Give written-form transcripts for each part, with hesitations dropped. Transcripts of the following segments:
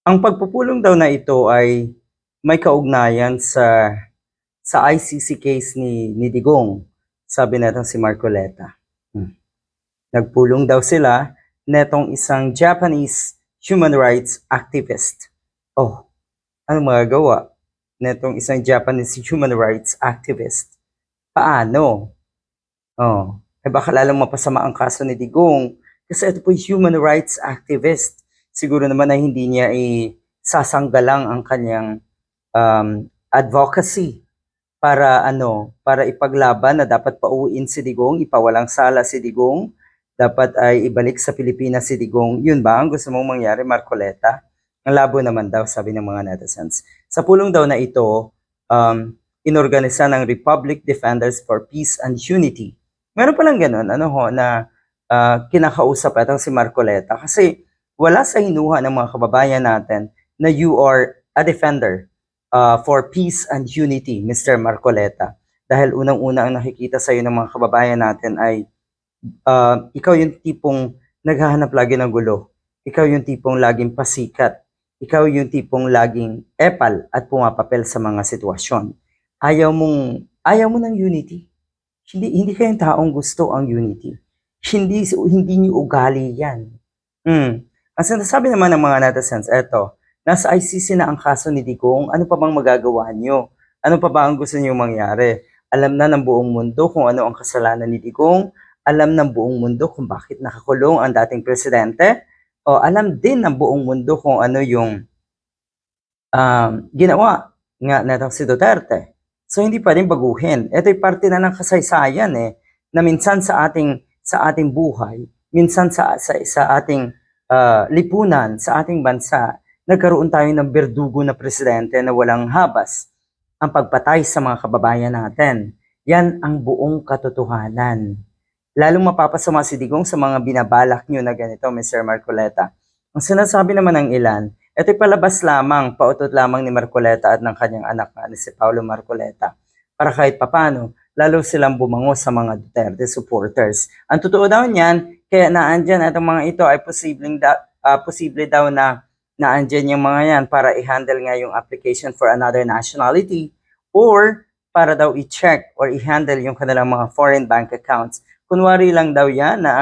Ang pagpupulong daw na ito ay may kaugnayan sa ICC case ni Digong, sabi netong si Marcoleta. Nagpulong daw sila netong isang Japanese human rights activist. Oh, ano magagawa netong isang Japanese human rights activist? Paano? Oh, baka lalong mapasama ang kaso ni Digong kasi ito po human rights activist. Siguro naman ay hindi niya sasanggalang ang kanyang advocacy para ipaglaban na dapat pauwiin si Digong, ipawalang sala si Digong, dapat ay ibalik sa Pilipinas si Digong. Yun ba ang gusto mong mangyari, Marcoleta? Ang labo naman daw, sabi ng mga netizens. Sa pulong daw na ito, inorganisa ng Republic Defenders for Peace and Unity. Meron palang ganun, na kinakausap itong si Marcoleta kasi wala sa hinuha ng mga kababayan natin na you are a defender for peace and unity, Mr. Marcoleta. Dahil unang-una ang nakikita sa iyo ng mga kababayan natin ay ikaw yung tipong naghahanap lagi ng gulo. Ikaw yung tipong laging pasikat. Ikaw yung tipong laging epal at pumapapel sa mga sitwasyon. Ayaw mo ng unity. Hindi kayong taong gusto ang unity. Hindi niyo ugali yan. Ang sinasabi naman ng mga netizens, eto, nasa ICC na ang kaso ni Digong, ano pa bang magagawa niyo? Ano pa ba ang gusto niyo mangyari? Alam na ng buong mundo kung ano ang kasalanan ni Digong, alam ng buong mundo kung bakit nakakulong ang dating presidente, o alam din ng buong mundo kung ano yung ginawa nga netong si Duterte. So hindi pwedeng baguhin. Ito'y parte na ng kasaysayan na minsan sa ating buhay, minsan sa ating lipunan, sa ating bansa, nagkaroon tayo ng berdugo na presidente na walang habas ang pagpatay sa mga kababayan natin. Yan ang buong katotohanan. Lalong mapapasama si Digong sa mga binabalak nyo na ganito, Mr. Marcoleta. Ang sinasabi naman ng ilan, ito'y palabas lamang, pautot lamang ni Marcoleta at ng kanyang anak na si Paulo Marcoleta. Para kahit papano, lalo silang bumango sa mga Duterte supporters. Ang totoo daw niyan, kaya naandyan itong mga ito ay posible daw na naandyan yung mga yan para i-handle nga yung application for another nationality or para daw i-check or i-handle yung kanilang mga foreign bank accounts. Kunwari lang daw yan na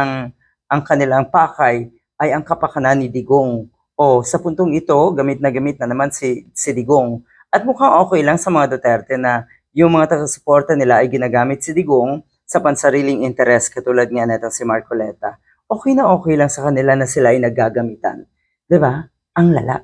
ang kanilang pakay ay ang kapakanan ni Digong. O sa puntong ito, gamit na naman si Digong. At mukhang okay lang sa mga Duterte na yung mga taga-suporta nila ay ginagamit si Digong sa pansariling interes katulad nga nito si Marcoleta. Okay na okay lang sa kanila na sila ay naggagamitan. 'Di ba? Ang lala.